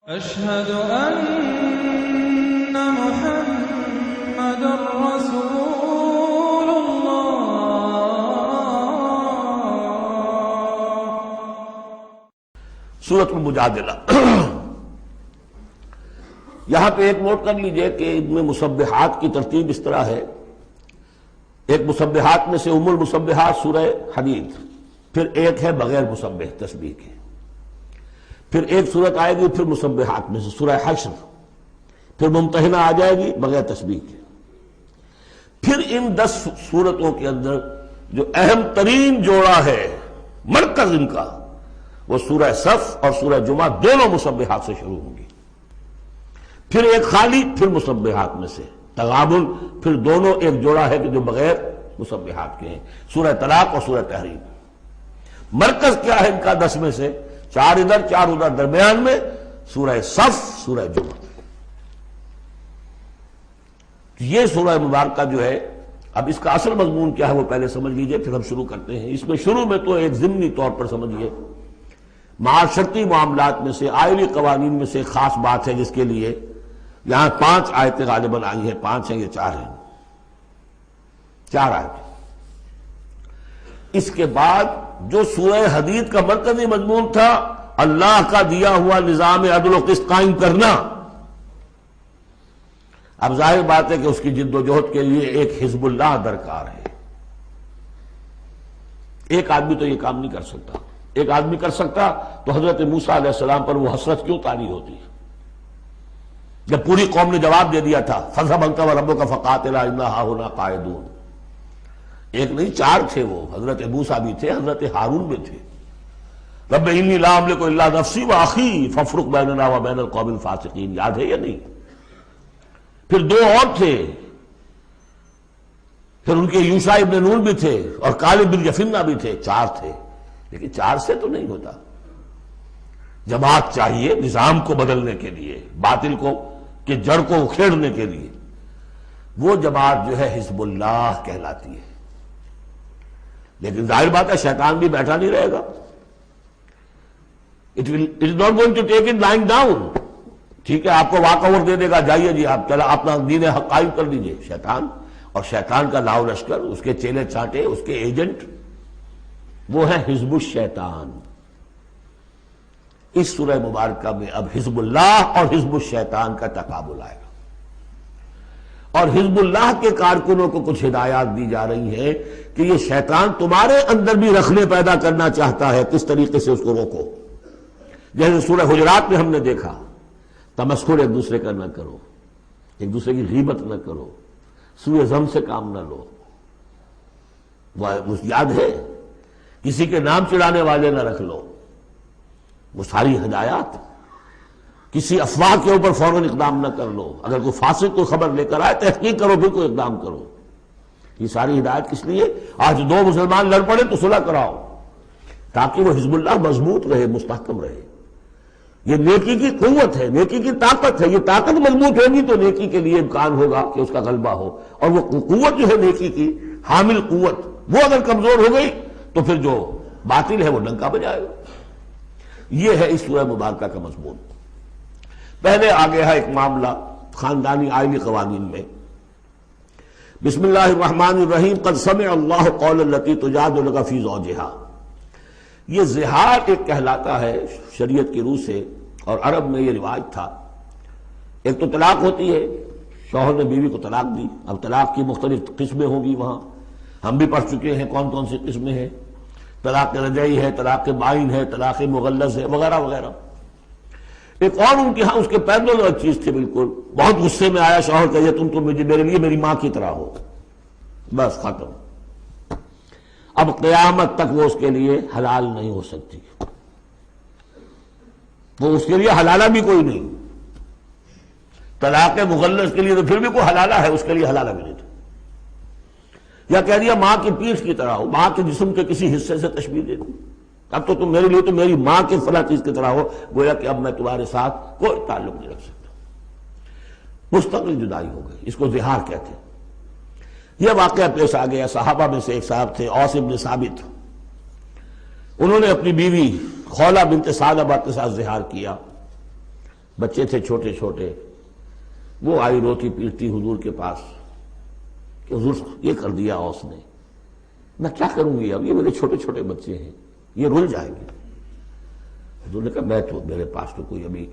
أشهد أن محمد رسول الله۔ سورۃ المجادلہ۔ یہاں پہ ایک نوٹ کر لیجئے کہ ان میں مسبحات کی ترتیب اس طرح ہے۔ ایک مسبحات میں سے ام المسبحات سورہ حدید، پھر ایک ہے بغیر مسبح تسبیح کے، پھر ایک صورت آئے گی پھر مسبحات میں سے سورہ حشر، پھر ممتحنہ آ جائے گی بغیر تسبیح کے۔ پھر ان 10 صورتوں کے اندر جو اہم ترین جوڑا ہے، مرکز ان کا، وہ سورہ صف اور سورہ جمعہ دونوں مسبحات سے شروع ہوں گی۔ پھر ایک خالی، پھر مسبحات میں سے تغابن، پھر دونوں ایک جوڑا ہے کہ جو بغیر مسبحات کے ہیں، سورہ طلاق اور سورہ تحریم۔ مرکز کیا ہے ان کا 10 میں سے؟ 4 ادھر 4 ادھر، درمیان میں سورہ صف، سورہ جمعہ۔ یہ سورہ مبارکہ جو ہے، اب اس کا اصل مضمون کیا ہے وہ پہلے سمجھ لیجئے، پھر ہم شروع کرتے ہیں۔ اس میں شروع میں تو ایک ضمنی طور پر سمجھیے، معاشرتی معاملات میں سے، آئلی قوانین میں سے خاص بات ہے جس کے لیے یہاں 5 آیتیں غالباً آئی ہیں، 5 ہیں یہ 4 ہیں، 4 آیتیں۔ اس کے بعد جو سورہ حدید کا مرکزی مضمون تھا، اللہ کا دیا ہوا نظام عدل و قسط قائم کرنا، اب ظاہر بات ہے کہ اس کی جد و جہد کے لیے ایک حزب اللہ درکار ہے۔ ایک آدمی تو یہ کام نہیں کر سکتا۔ ایک آدمی کر سکتا تو حضرت موسیٰ علیہ السلام پر وہ حسرت کیوں طاری ہوتی ہے جب پوری قوم نے جواب دے دیا تھا فَاذْهَبْ أَنْتَ وَرَبُّكَ فَقَاتِلَا إِنَّا هَاهُنَا قَاعِدُونَ۔ ایک نہیں 4 تھے، وہ حضرت موسیٰ بھی تھے، حضرت ہارون بھی تھے۔ رب انی لا املک الا نفسی واخی فافرق بیننا وبین القوم الفاسقین، یاد ہے یا نہیں؟ پھر 2 اور تھے، پھر ان کے یوشع ابن نون بھی تھے اور کالب بن یفنہ بھی تھے، 4 تھے۔ لیکن 4 سے تو نہیں ہوتا، جماعت چاہیے نظام کو بدلنے کے لیے، باطل کو کہ جڑ کو اکھیڑنے کے لیے۔ وہ جماعت جو ہے حزب اللہ کہلاتی ہے۔ لیکن ظاہر بات ہے شیطان بھی بیٹھا نہیں رہے گا۔ It is not going to take it lying down۔ ٹھیک ہے، آپ کو واک اوور دے دے گا، جائیے جی آپ چلا اپنا دین حق قائم کر لیجیے۔ شیطان اور شیطان کا لاؤ لشکر، اس کے چیلے چانٹے، اس کے ایجنٹ، وہ ہے حزب الشیطان۔ اس سورہ مبارکہ میں اب حزب اللہ اور حزب الشیطان کا تقابل آئے گا، اور حزب اللہ کے کارکنوں کو کچھ ہدایات دی جا رہی ہیں کہ یہ شیطان تمہارے اندر بھی رخنے پیدا کرنا چاہتا ہے، کس طریقے سے اس کو روکو۔ جیسے سورہ حجرات میں ہم نے دیکھا، تمسخر ایک دوسرے کا نہ کرو، ایک دوسرے کی غیبت نہ کرو، سوء ظن سے کام نہ لو۔ وہ یاد ہے، کسی کے نام چڑھانے والے نہ رکھ لو، وہ ساری ہدایات۔ کسی افواہ کے اوپر فوراً اقدام نہ کر لو، اگر کوئی فاسق کوئی خبر لے کر آئے تحقیق کرو پھر کوئی اقدام کرو۔ یہ ساری ہدایت کس لیے؟ آج 2 مسلمان لڑ پڑے تو صلح کراؤ، تاکہ وہ حزب اللہ مضبوط رہے، مستحکم رہے۔ یہ نیکی کی قوت ہے، نیکی کی طاقت ہے۔ یہ طاقت مضبوط ہوگی تو نیکی کے لیے امکان ہوگا کہ اس کا غلبہ ہو، اور وہ قوت جو ہے نیکی کی حامل قوت، وہ اگر کمزور ہو گئی تو پھر جو باطل ہے وہ ڈنکا بجائے گا۔ یہ ہے اس سورہ مبارکہ کا مضمون۔ پہلے آگے ہے ایک معاملہ خاندانی آئلی قوانین میں۔ بسم اللہ الرحمن الرحیم، قد سمع اللہ قول التی تجادلک فی زوجہا۔ یہ زہار ایک کہلاتا ہے شریعت کی روح سے، اور عرب میں یہ رواج تھا۔ ایک تو طلاق ہوتی ہے، شوہر نے بیوی کو طلاق دی، اب طلاق کی مختلف قسمیں ہوں گی، وہاں ہم بھی پڑھ چکے ہیں کون کون سی قسمیں ہیں۔ طلاق رجعی ہے، طلاق بائن ہے، طلاق مغلظ ہے، وغیرہ وغیرہ۔ ایک اور ان کے ہاں اس کے پیرلل ایک چیز تھی، بالکل بہت غصے میں آیا شوہر کہ تم تو میرے لیے میری ماں کی طرح ہو، بس ختم۔ اب قیامت تک وہ اس کے لیے حلال نہیں ہو سکتی، وہ اس کے لیے حلالہ بھی کوئی نہیں۔ طلاق مغلظ کے لیے تو پھر بھی کوئی حلالہ ہے، اس کے لیے حلالہ بھی نہیں تھا۔ یا کہہ دیا ماں کی پیٹھ کی طرح ہو، ماں کے جسم کے کسی حصے سے تشبیہ دے دی، اب تو تم میرے لیے تو میری ماں کے فلاں چیز کی طرح ہو، گویا کہ اب میں تمہارے ساتھ کوئی تعلق نہیں رکھ سکتا۔ مستقل جدائی ہو گئی، اس کو زہار کہتے ہیں۔ یہ واقعہ پیش آ گیا، صحابہ میں سے ایک صاحب تھے اوس بن ثابت، انہوں نے اپنی بیوی خولہ بنت ثعلبہ کے ساتھ زہار کیا، بچے تھے چھوٹے چھوٹے، وہ آئی روتی پیٹتی حضور کے پاس کہ حضور یہ کر دیا اوس نے، میں کیا کروں گی، اب یہ میرے چھوٹے چھوٹے بچے ہیں، یہ رل جائیں گے۔ حضور نے کہا میرے پاس تو کوئی ابھی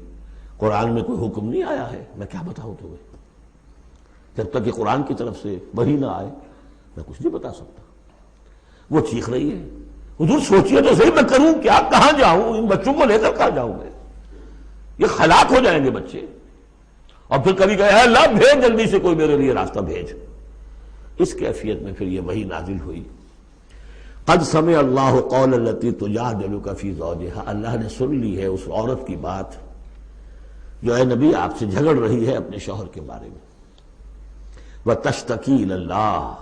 قرآن میں کوئی حکم نہیں آیا ہے، میں کیا بتاؤں تمہیں، جب تک کہ قرآن کی طرف سے وحی نہ آئے میں کچھ نہیں بتا سکتا۔ وہ چیخ رہی ہے، حضور سوچئے تو صحیح میں کروں کیا، کہاں جاؤں، ان بچوں کو لے کر کہاں جاؤں میں، یہ ہلاک ہو جائیں گے بچے۔ اور پھر کبھی کہے اے اللہ بھیج جلدی سے کوئی میرے لیے راستہ بھیج۔ اس کیفیت میں پھر یہ وحی نازل ہوئی، قد سمع اللہ قول التی تجادلک فی زوجہا، اللہ نے سن لی ہے اس عورت کی بات جو اے نبی آپ سے جھگڑ رہی ہے اپنے شوہر کے بارے میں، وتشتکی الی اللہ،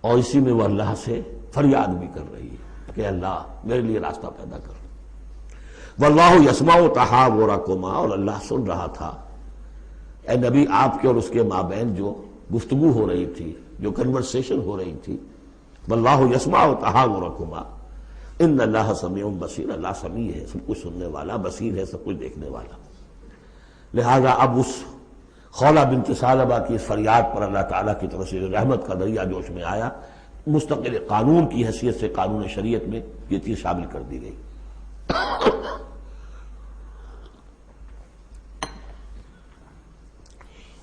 اور اسی میں وہ اللہ سے فریاد بھی کر رہی ہے کہ اللہ میرے لیے راستہ پیدا کر۔ واللہ یسمع تحاورکما، اور اللہ سن رہا تھا اے نبی آپ کے اور اس کے مابین جو گفتگو ہو رہی تھی، جو کنورسیشن ہو رہی تھی۔ واللہ یسمع تحاورکما ان اللہ سمیع بصیر، اللہ سمیع ہے، سب کچھ سننے والا، بصیر ہے، سب کچھ دیکھنے والا۔ لہذا اب اس خولہ بنت ثعلبہ کی اس فریاد پر اللہ تعالیٰ کی طرف سے رحمت کا دریا جوش میں آیا، مستقل قانون کی حیثیت سے قانون شریعت میں یہ چیز شامل کر دی گئی۔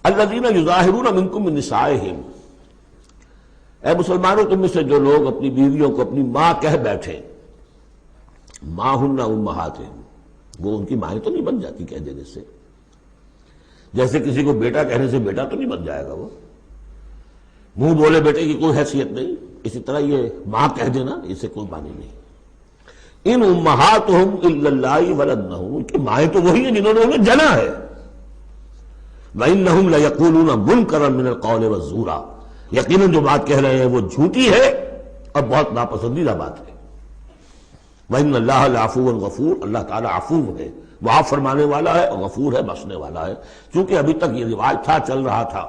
الذین یظاہرون منکم من نسائہم، اے مسلمانوں تم میں سے جو لوگ اپنی بیویوں کو اپنی ماں کہہ بیٹھے، ماں ہن امہاتہم، وہ ان کی مائیں تو نہیں بن جاتی کہہ دینے سے، جیسے کسی کو بیٹا کہنے سے بیٹا تو نہیں بن جائے گا، وہ منہ بولے بیٹے کی کوئی حیثیت نہیں، اسی طرح یہ ماں کہہ دینا اسے کوئی معنی نہیں۔ ان امہاتہم الا اللہ ولدنہم، ان کی مائیں تو وہی ہیں جنہوں نے انہیں جنا ہے۔ وَإِنَّهُمْ لَيَقُولُونَ مُنْكَرًا مِنَ الْقَوْلِ وَالزُّورَ، یقیناً جو بات کہہ رہے ہیں وہ جھوٹی ہے اور بہت ناپسندیدہ بات ہے۔ وَإِنَّ اللَّهَ لَعَفُوٌّ غَفُورٌ، اللہ تعالیٰ عفو ہے، معاف فرمانے والا ہے، اور غفور ہے، بخشنے والا ہے۔ چونکہ ابھی تک یہ رواج تھا، چل رہا تھا،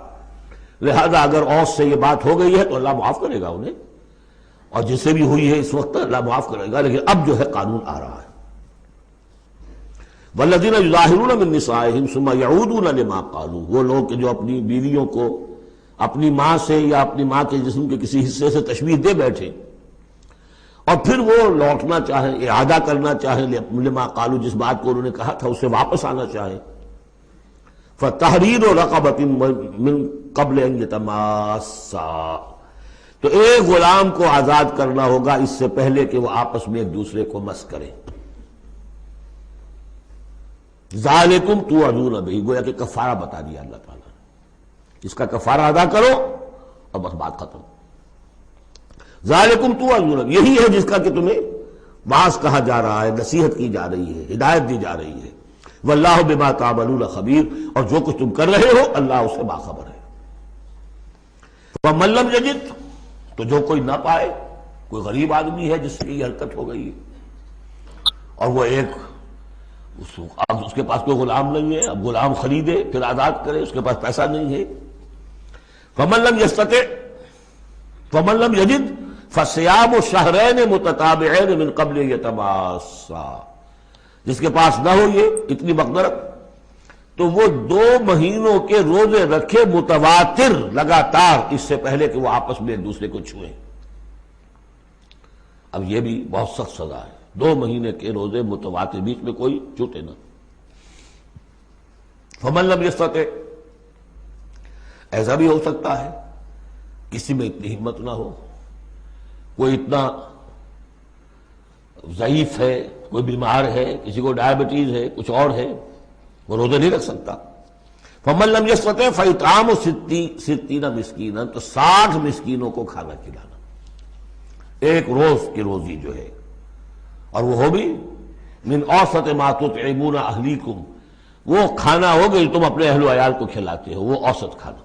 لہذا اگر اوس سے یہ بات ہو گئی ہے تو اللہ معاف کرے گا انہیں، اور جس سے بھی ہوئی ہے اس وقت اللہ معاف کرے گا، لیکن اب جو ہے قانون آ رہا ہے۔ والذین یظاہرون من نسائہم ثم یعودون لما قالوا، وہ لوگ کہ جو اپنی بیویوں کو اپنی ماں سے یا اپنی ماں کے جسم کے کسی حصے سے تشبیہ دے بیٹھے اور پھر وہ لوٹنا چاہیں، اعادہ کرنا چاہیں لما قالوا، جس بات کو انہوں نے کہا تھا اس سے واپس آنا چاہیں، فتحریر رقبۃ من قبل ان یتماسا، تو ایک غلام کو آزاد کرنا ہوگا اس سے پہلے کہ وہ آپس میں ایک دوسرے کو مس کریں۔ ذالکم توعدون بہ، گویا کہ کفارہ بتا دیا اللہ تعالیٰ نے، اس کا کفارہ ادا کرو اور بس بات ختم۔ ذالکم توعدون، یہی ہے جس کا کہ تمہیں واعظ کہا جا رہا ہے، نصیحت کی جا رہی ہے، ہدایت دی جا رہی ہے۔ واللہ بما تعملون خبیر، اور جو کچھ تم کر رہے ہو اللہ اس سے باخبر ہے۔ ومن لم یجد، تو جو کوئی نہ پائے، کوئی غریب آدمی ہے جس سے یہ حرکت ہو گئی ہے اور وہ ایک اب اس کے پاس کوئی غلام نہیں ہے، اب غلام خریدے پھر آزاد کرے، اس کے پاس پیسہ نہیں ہے، فمن لم یستطع فمن لم یجد فصیام شہرین متتابعین من قبل یتماسا، جس کے پاس نہ ہو یہ اتنی مقدرت تو وہ 2 مہینوں کے روزے رکھے متواتر لگاتار، اس سے پہلے کہ وہ آپس میں ایک دوسرے کو چھوئیں۔ اب یہ بھی بہت سخت سزا ہے، 2 مہینے کے روزے متواتر، بیچ میں کوئی چھوٹے نہ۔ فمن لم یستطع، ایسا بھی ہو سکتا ہے کسی میں اتنی ہمت نہ ہو، کوئی اتنا ضعیف ہے، کوئی بیمار ہے، کسی کو ڈائبٹیز ہے، کچھ اور ہے، وہ روزے نہیں رکھ سکتا۔ فمن لم یستطع فاطعام 60 مسکینا، تو 60 مسکینوں کو کھانا کھلانا، ایک روز کی روزی جو ہے، اور وہ ہو بھی من اوسط ما تطعمون اہلیکم، وہ کھانا ہو گئی تم اپنے اہل و عیال کو کھلاتے ہو، وہ اوسط کھانا۔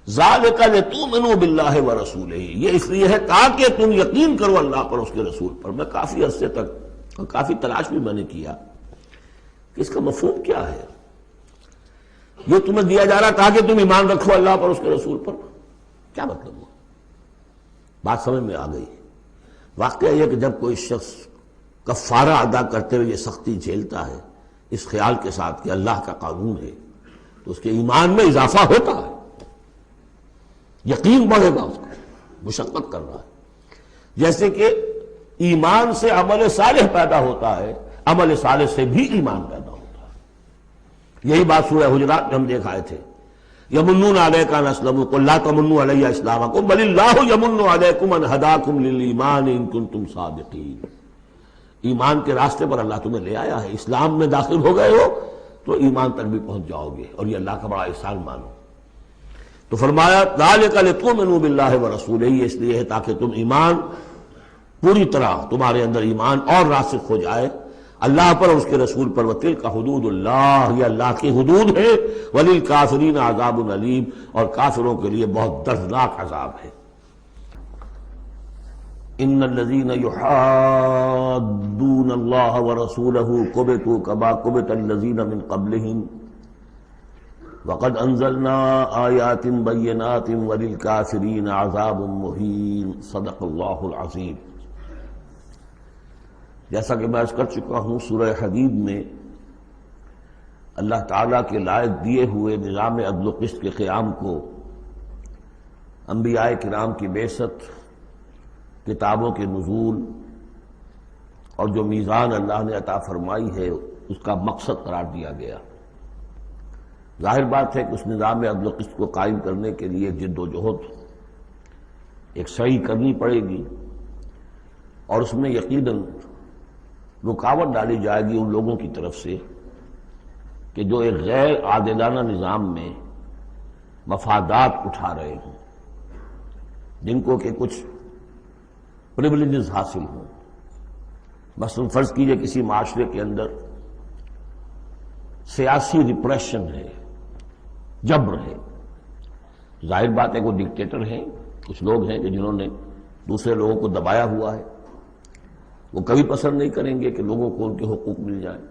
ذالک لتؤمنوا باللہ ورسولہ، یہ اس لیے ہے تاکہ تم یقین کرو اللہ پر، اس کے رسول پر۔ میں کافی عرصے تک اور کافی تلاش بھی میں نے کیا کہ اس کا مفہوم کیا ہے، یہ تمہیں دیا جا رہا تاکہ تم ایمان رکھو اللہ پر، اس کے رسول پر، کیا مطلب ہوا؟ بات سمجھ میں آ گئی۔ واقعہ یہ کہ جب کوئی شخص کفارہ ادا کرتے ہوئے یہ سختی جھیلتا ہے اس خیال کے ساتھ کہ اللہ کا قانون ہے تو اس کے ایمان میں اضافہ ہوتا ہے، یقین بڑھے گا، اس کو مشقت کر رہا ہے۔ جیسے کہ ایمان سے عمل صالح پیدا ہوتا ہے، عمل صالح سے بھی ایمان پیدا ہوتا ہے۔ یہی بات سورہ حجرات میں ہم دیکھ آئے تھے، یمنون علیک ان اسلموا قل لا تمنوا علی اسلامکم بل اللہ یمن علیکم ان ہداکم للایمان ان کنتم صادقین۔ ایمان کے راستے پر اللہ تمہیں لے آیا ہے، اسلام میں داخل ہو گئے ہو تو ایمان تک بھی پہنچ جاؤ گے، اور یہ اللہ کا بڑا احسان مانو۔ تو فرمایا ذالک لتؤمنوا باللہ ورسولہ، اس لیے ہے تاکہ تم ایمان پوری طرح تمہارے اندر ایمان اور راسخ ہو جائے اللہ پر اور اس کے رسول پر۔ وتلک حدود اللہ، یہ اللہ کی حدود ہے۔ وللکافرین عذاب علیم، اور کافروں کے لیے بہت دردناک عذاب ہے۔ ان الذين يحادون الله ورسوله كبتوا كما كبت الذين من قبلهم وقد انزلنا آيات بينات وللكافرين عذاب مهين صدق الله العظيم۔ جیسا کہ میں عرض کر چکا ہوں، سورہ حدید میں اللہ تعالیٰ کے لائق دیے ہوئے نظام عدل و قسط کے قیام کو، انبیاء کرام کی بعثت، کتابوں کے نزول اور جو میزان اللہ نے عطا فرمائی ہے اس کا مقصد قرار دیا گیا۔ ظاہر بات ہے کہ اس نظام عدل و قسط کو قائم کرنے کے لیے ایک جد و جہد، ایک سعی کرنی پڑے گی، اور اس میں یقیناً رکاوٹ ڈالی جائے گی ان لوگوں کی طرف سے کہ جو ایک غیر عادلانہ نظام میں مفادات اٹھا رہے ہوں، جن کو کہ کچھ پریولیجز حاصل ہوں۔ مثلا فرض کیجئے کسی معاشرے کے اندر سیاسی ریپریشن ہے، جبر ہے، ظاہر بات ہے کہ وہ ڈکٹیٹر ہیں، کچھ لوگ ہیں کہ جنہوں نے دوسرے لوگوں کو دبایا ہوا ہے، وہ کبھی پسند نہیں کریں گے کہ لوگوں کو ان کے حقوق مل جائیں۔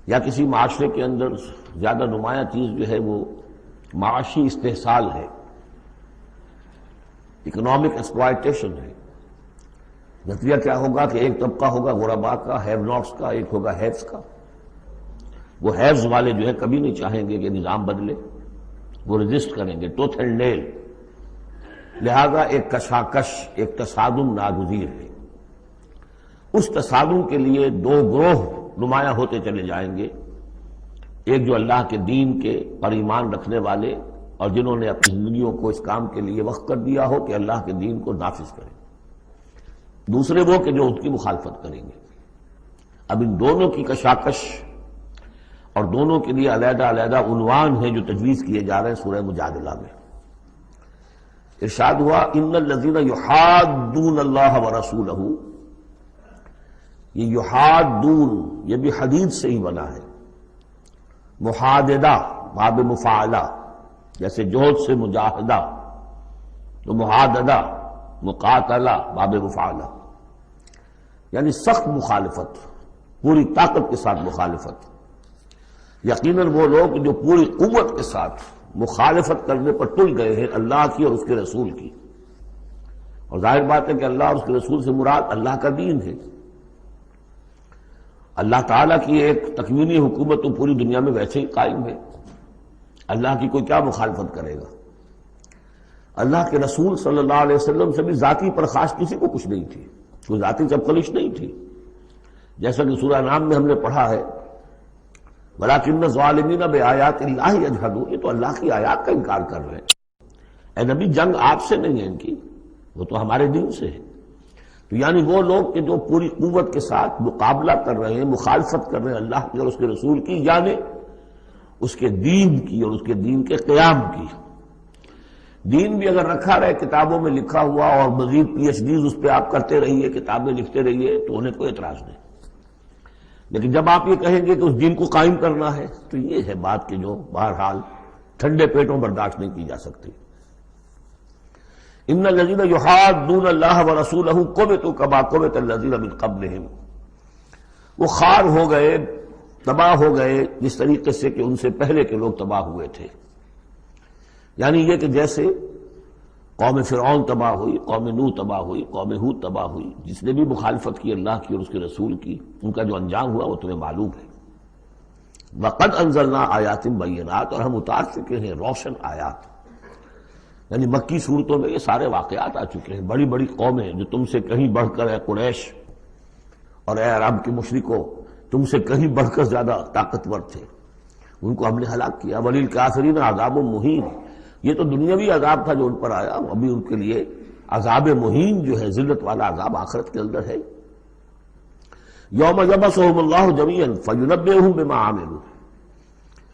یا کسی معاشرے کے اندر زیادہ نمایاں چیز جو ہے وہ معاشی استحصال ہے، اکنامک ایکسپلائٹیشن ہے۔ نتیجہ کیا ہوگا کہ ایک طبقہ ہوگا غرباء کا، ہیو ناٹس کا، ایک ہوگا ہیوز کا۔ وہ ہیوز والے جو ہے کبھی نہیں چاہیں گے کہ نظام بدلے، وہ ریزسٹ کریں گے ٹوتھ اینڈ نیل۔ لہذا ایک کشاکش، ایک تصادم ناگزیر ہے۔ اس تصادم کے لیے دو گروہ نمایاں ہوتے چلے جائیں گے، ایک جو اللہ کے دین کے پر ایمان رکھنے والے اور جنہوں نے اپنی زندگیوں کو اس کام کے لیے وقف کر دیا ہو کہ اللہ کے دین کو نافذ کریں، دوسرے وہ کہ جو اس کی مخالفت کریں گے۔ اب ان دونوں کی کشاکش اور دونوں کے لیے علیحدہ علیحدہ عنوان ہیں جو تجویز کیے جا رہے ہیں سورہ مجادلہ میں۔ ارشاد ہوا ان الذین یحادون اللہ ورسولہ، یہ یحادون یہ بھی حدید سے ہی بنا ہے، محاددہ باب مفاعلہ، جیسے جوہد سے مجاہدہ تو محاددہ مقاتلہ باب مفاعلہ، یعنی سخت مخالفت، پوری طاقت کے ساتھ مخالفت۔ یقیناً وہ لوگ جو پوری قوت کے ساتھ مخالفت کرنے پر تل گئے ہیں اللہ کی اور اس کے رسول کی، اور ظاہر بات ہے کہ اللہ اور اس کے رسول سے مراد اللہ کا دین ہے۔ اللہ تعالیٰ کی ایک تکوینی حکومت تو پوری دنیا میں ویسے ہی قائم ہے، اللہ کی کوئی کیا مخالفت کرے گا؟ اللہ کے رسول صلی اللہ علیہ وسلم سے بھی ذاتی پرخاش کسی کو کچھ نہیں تھی، کوئی ذاتی چپکلش نہیں تھی، جیسا کہ سورہ انعام میں ہم نے پڑھا ہے وَلَٰكِنَّ الظَّالِمِينَ بِآيَاتِ اللَّهِ يَجْحَدُونَ، یہ تو اللہ کی آیات کا انکار کر رہے ہیں۔ اے نبی جنگ آپ سے نہیں ہے ان کی، وہ تو ہمارے دین سے ہے۔ تو یعنی وہ لوگ کہ جو پوری قوت کے ساتھ مقابلہ کر رہے ہیں، مخالفت کر رہے ہیں اللہ کی اور اس کے رسول کی، یعنی اس کے دین کی اور اس کے دین کے قیام کی۔ دین بھی اگر رکھا رہے کتابوں میں لکھا ہوا اور مزید پی ایچ ڈیز اس پہ آپ کرتے رہیے، کتابیں لکھتے رہیے، تو انہیں کوئی اعتراض نہیں، لیکن جب آپ یہ کہیں گے کہ اس دین کو قائم کرنا ہے تو یہ ہے بات کہ جو بہرحال ٹھنڈے پیٹوں برداشت نہیں کی جا سکتی۔ ان الذین یحادون اللہ ورسولہ کبتوا کما کبت الذین من قبلہم، وہ خوار ہو گئے، تباہ ہو گئے جس طریقے سے کہ ان سے پہلے کے لوگ تباہ ہوئے تھے۔ یعنی یہ کہ جیسے قوم فرعون تباہ ہوئی، قوم نوح تباہ ہوئی، قوم ہود تباہ ہوئی، جس نے بھی مخالفت کی اللہ کی اور اس کے رسول کی، ان کا جو انجام ہوا وہ تمہیں معلوم ہے۔ وَقَدْ أَنزَلْنَا آیَاتٍ بَيِّنَاتٍ، اور ہم اتار چکے ہیں روشن آیات. یعنی مکی صورتوں میں یہ سارے واقعات آ چکے ہیں. بڑی بڑی قومیں جو تم سے کہیں بڑھ کر، اے قریش اور اے عرب کے مشرکوں، تم سے کہیں بڑھ کر زیادہ طاقتور تھے، ان کو ہم نے ہلاک کیا. وَلِلْكَافِرِينَ عَذَابٌ مُّهِينٌ، یہ تو دنیاوی عذاب تھا جو ان پر آیا، ابھی ان کے لیے عذاب مہین جو ہے ذلت والا عذاب آخرت کے اندر ہے. یوم یبعثہم اللہ جمیعا فینبئہم بما عملوا،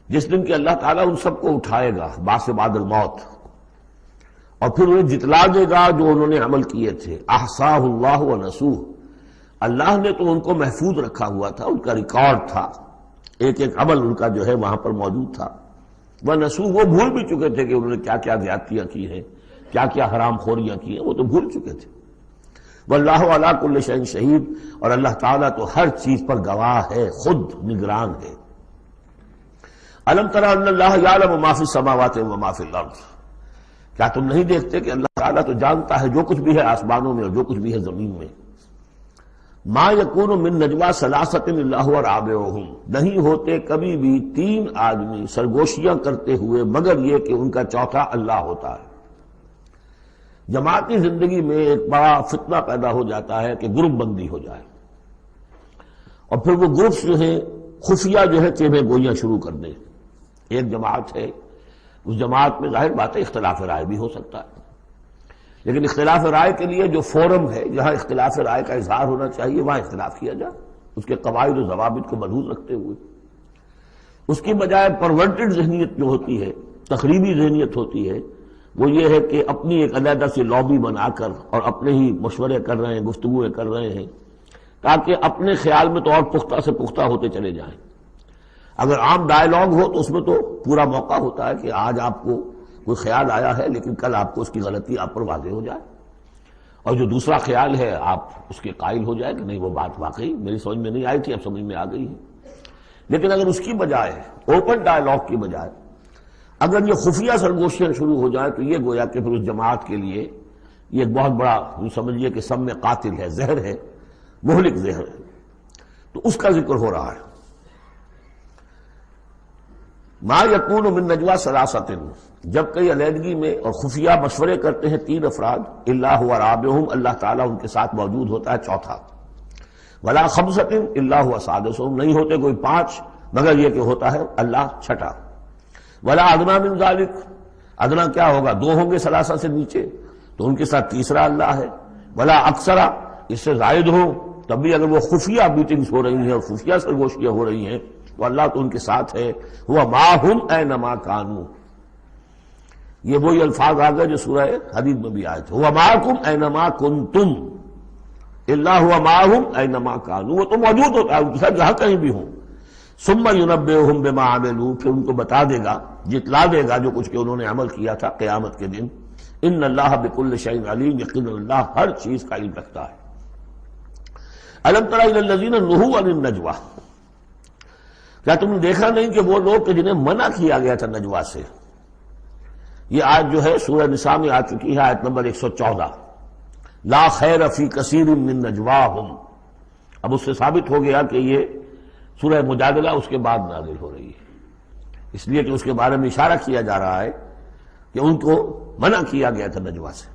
جس دن کہ اللہ تعالیٰ ان سب کو اٹھائے گا بعث بعد الموت، اور پھر انہیں جتلا دے گا جو انہوں نے عمل کیے تھے. احصاہ اللہ ونسوہ، اللہ نے تو ان کو محفوظ رکھا ہوا تھا، ان کا ریکارڈ تھا، ایک ایک عمل ان کا جو ہے وہاں پر موجود تھا. ونسوہ، وہ بھول بھی چکے تھے کہ انہوں نے کیا کیا زیادتیاں کی ہیں، کیا کیا حرام خوریاں کی ہیں، وہ تو بھول چکے تھے. واللہ علی کل شیء شہید، اور اللہ تعالیٰ تو ہر چیز پر گواہ ہے، خود نگران ہے. الم تر ان اللہ یعلم ما فی السماوات و ما فی الارض، کیا تم نہیں دیکھتے کہ اللہ تعالیٰ تو جانتا ہے جو کچھ بھی ہے آسمانوں میں اور جو کچھ بھی ہے زمین میں. ما یکون من نجوا ثلاثۃ الا هو رابعہم، نہیں ہوتے کبھی بھی تین آدمی سرگوشیاں کرتے ہوئے مگر یہ کہ ان کا چوتھا اللہ ہوتا ہے. جماعتی زندگی میں ایک بڑا فتنہ پیدا ہو جاتا ہے کہ گروپ بندی ہو جائے، اور پھر وہ گروپس جو ہیں خفیہ جو ہے چیبیں گوئیاں شروع کر دیں. ایک جماعت ہے، اس جماعت میں ظاہر بات ہے اختلاف رائے بھی ہو سکتا ہے، لیکن اختلاف رائے کے لیے جو فورم ہے جہاں اختلاف رائے کا اظہار ہونا چاہیے وہاں اختلاف کیا جائے، اس کے قواعد و ضوابط کو ملحوظ رکھتے ہوئے. اس کی بجائے پرورٹڈ ذہنیت جو ہوتی ہے، تخریبی ذہنیت ہوتی ہے، وہ یہ ہے کہ اپنی ایک علیحدہ سی لابی بنا کر اور اپنے ہی مشورے کر رہے ہیں، گفتگویں کر رہے ہیں، تاکہ اپنے خیال میں تو اور پختہ سے پختہ ہوتے چلے جائیں. اگر عام ڈائیلاگ ہو تو اس میں تو پورا موقع ہوتا ہے کہ آج آپ کو کوئی خیال آیا ہے لیکن کل آپ کو اس کی غلطی آپ پر واضح ہو جائے، اور جو دوسرا خیال ہے آپ اس کے قائل ہو جائے کہ نہیں وہ بات واقعی میری سمجھ میں نہیں آئی تھی، اب سمجھ میں آ گئی ہے. لیکن اگر اس کی بجائے اوپن ڈائیلاگ کی بجائے اگر یہ خفیہ سرگوشیاں شروع ہو جائیں تو یہ گویا کہ پھر اس جماعت کے لیے یہ ایک بہت بڑا سمجھیے کہ سم میں قاتل ہے، زہر ہے، مہلک زہر ہے. تو اس کا ذکر ہو رہا ہے. ما یکون من نجوا ثلاثۃ، جب کئی علیحدگی میں اور خفیہ مشورے کرتے ہیں تین افراد، الا هو رابعہم، اللہ تعالیٰ ان کے ساتھ موجود ہوتا ہے چوتھا. ولا خمسۃ الا هو سادسہم، نہیں ہوتے کوئی پانچ مگر یہ کہ ہوتا ہے اللہ چھٹا. ولا ادنیٰ من ذالک، ادنیٰ کیا ہوگا، دو ہوں گے ثلاثہ سے نیچے تو ان کے ساتھ تیسرا اللہ ہے. ولا اکثرا، اس سے زائد ہو تب بھی اگر وہ خفیہ میٹنگز ہو رہی ہیں اور خفیہ سرگوشیاں ہو رہی ہیں تو اللہ تو ان کے ساتھ ہے. ہوا معہم اینما کانوا، یہ وہی الفاظ آ گئے جو سورہ حدید میں بھی آئے تھے. ہوا معکم اینما کنتم، اللہ ہوا معہم اینما کانوا، وہ تو موجود ہوتا ہے ان کے ساتھ جہاں کہیں بھی ہوں. ثم ینبئہم بما عملوا، پھر ان کو بتا دے گا، جتلا دے گا جو کچھ کہ انہوں نے عمل کیا تھا قیامت کے دن. ان اللہ بکل شیء علیم، یقینا اللہ ہر چیز کا علم رکھتا ہے. الم تر الی الذین نہوا عن النجوی، کیا تم نے دیکھا نہیں کہ وہ لوگ کہ جنہیں منع کیا گیا تھا نجوا سے. یہ آیت جو ہے سورہ نساء میں آ چکی ہے، آیت نمبر 114. لا خیر فی کثیر من نجواہم، اب اس سے ثابت ہو گیا کہ یہ سورہ مجادلہ اس کے بعد نازل ہو رہی ہے، اس لیے کہ اس کے بارے میں اشارہ کیا جا رہا ہے کہ ان کو منع کیا گیا تھا نجوا سے.